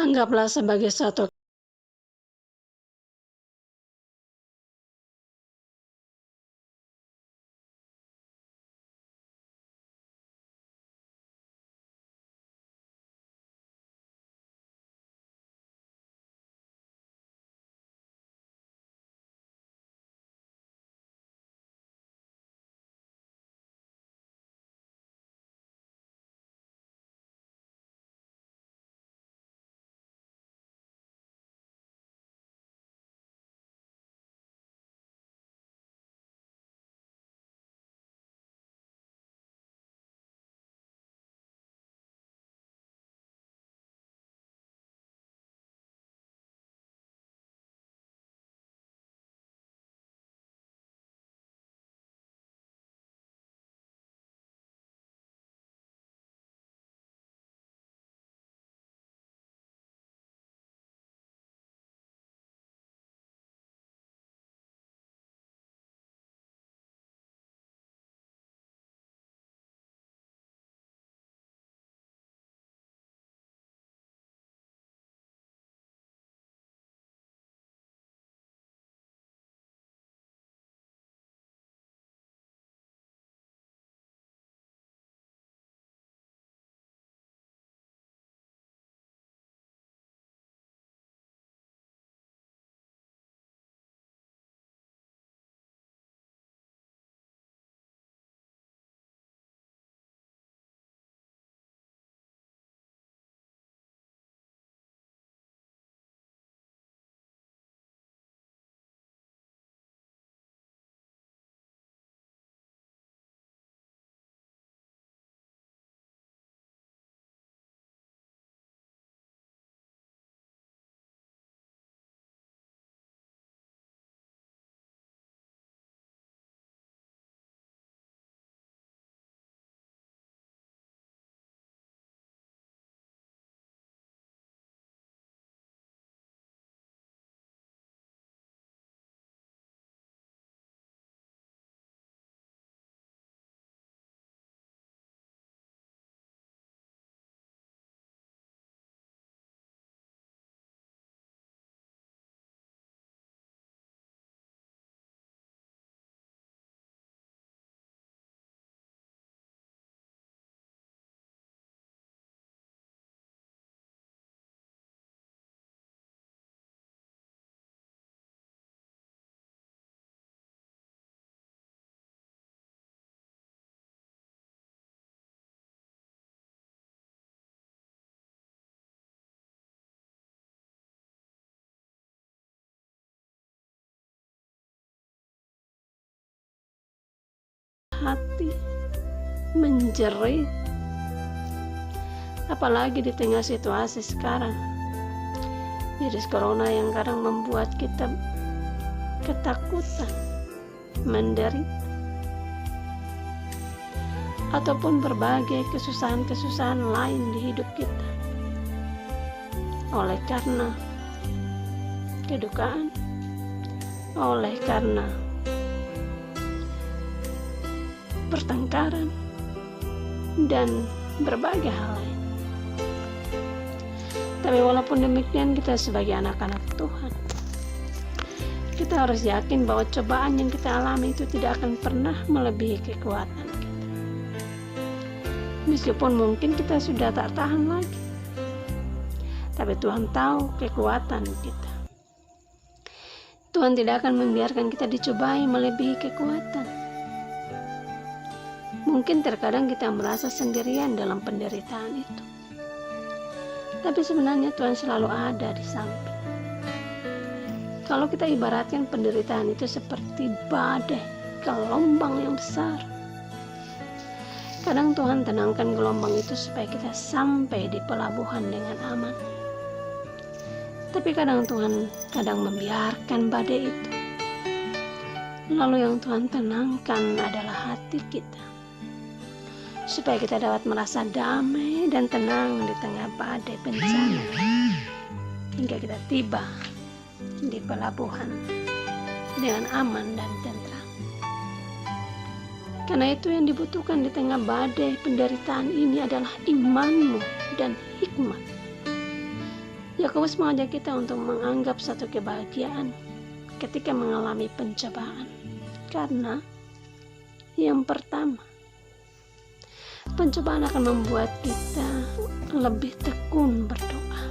Anggaplah sebagai suatu hati menjerit, apalagi di tengah situasi sekarang virus corona yang kadang membuat kita ketakutan, menderita, ataupun berbagai kesusahan-kesusahan lain di hidup kita oleh karena kedukaan, oleh karena pertengkaran, dan berbagai hal lain. Tapi walaupun demikian, kita sebagai anak-anak Tuhan, kita harus yakin bahwa cobaan yang kita alami itu tidak akan pernah melebihi kekuatan kita. Meskipun mungkin kita sudah tak tahan lagi, tapi Tuhan tahu kekuatan kita. Tuhan tidak akan membiarkan kita dicobai melebihi kekuatan. Mungkin terkadang kita merasa sendirian dalam penderitaan itu, tapi sebenarnya Tuhan selalu ada di samping. Kalau kita ibaratkan penderitaan itu seperti badai, gelombang yang besar, kadang Tuhan tenangkan gelombang itu supaya kita sampai di pelabuhan dengan aman. Tapi kadang Tuhan membiarkan badai itu. Lalu yang Tuhan tenangkan adalah hati kita, supaya kita dapat merasa damai dan tenang di tengah badai bencana, hingga kita tiba di pelabuhan dengan aman dan tentram. Karena itu yang dibutuhkan di tengah badai penderitaan ini adalah imanmu dan hikmat Yakobus mengajak kita untuk menganggap satu kebahagiaan ketika mengalami pencobaan. Karena yang pertama, pencobaan akan membuat kita lebih tekun berdoa.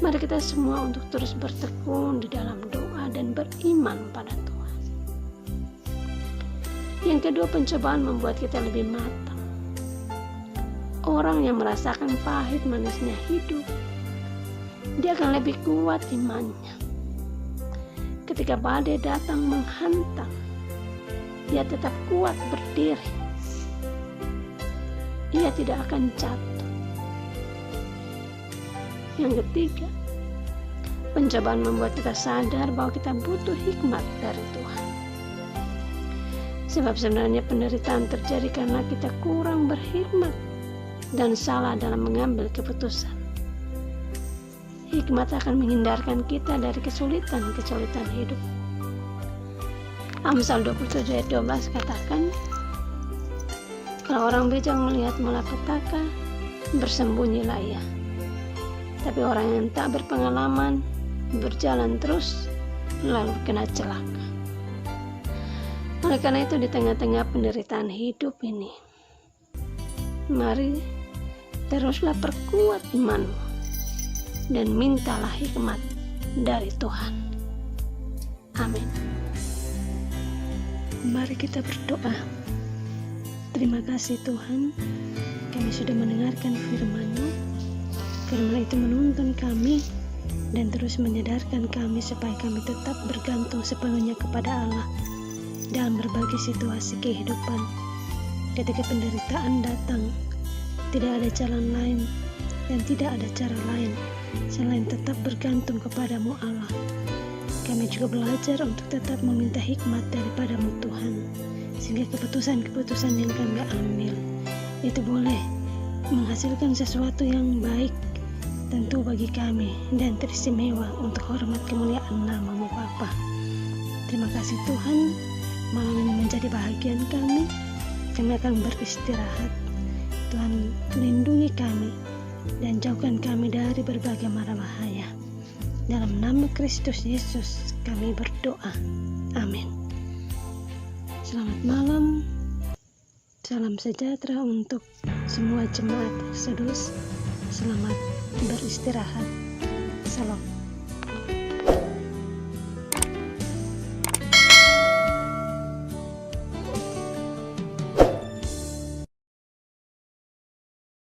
Mari kita semua untuk terus bertekun di dalam doa dan beriman pada Tuhan. Yang kedua, pencobaan membuat kita lebih matang. Orang yang merasakan pahit manisnya hidup, dia akan lebih kuat imannya. Ketika badai datang menghantam, dia tetap kuat berdiri. Ia tidak akan jatuh. Yang ketiga, pencobaan membuat kita sadar bahwa kita butuh hikmat dari Tuhan. Sebab sebenarnya penderitaan terjadi karena kita kurang berhikmat dan salah dalam mengambil keputusan. Hikmat akan menghindarkan kita dari kesulitan-kesulitan hidup. Amsal 27 ayat 12 katakan, kalau orang bijak melihat malapetaka, bersembunyilah ia. Tapi orang yang tak berpengalaman berjalan terus lalu kena celaka. Oleh karena itu, di tengah-tengah penderitaan hidup ini, mari teruslah perkuat imanmu dan mintalah hikmat dari Tuhan. Amin. Mari kita berdoa. Terima kasih Tuhan, kami sudah mendengarkan firman-Mu. Firman itu menuntun kami dan terus menyadarkan kami supaya kami tetap bergantung sepenuhnya kepada Allah dalam berbagai situasi kehidupan. Ketika penderitaan datang, tidak ada jalan lain dan tidak ada cara lain selain tetap bergantung kepadamu Allah. Kami juga belajar untuk tetap meminta hikmat daripada-Mu Tuhan, sehingga keputusan-keputusan yang kami ambil itu boleh menghasilkan sesuatu yang baik tentu bagi kami dan teristimewa untuk hormat kemuliaan nama-Mu Bapa. Terima kasih Tuhan, malam ini menjadi bahagian kami. Kami akan beristirahat. Tuhan lindungi kami dan jauhkan kami dari berbagai mara bahaya. Dalam nama Kristus Yesus kami berdoa. Amin. Selamat malam. Salam sejahtera untuk semua jemaat Eksodos. Selamat beristirahat. Salam.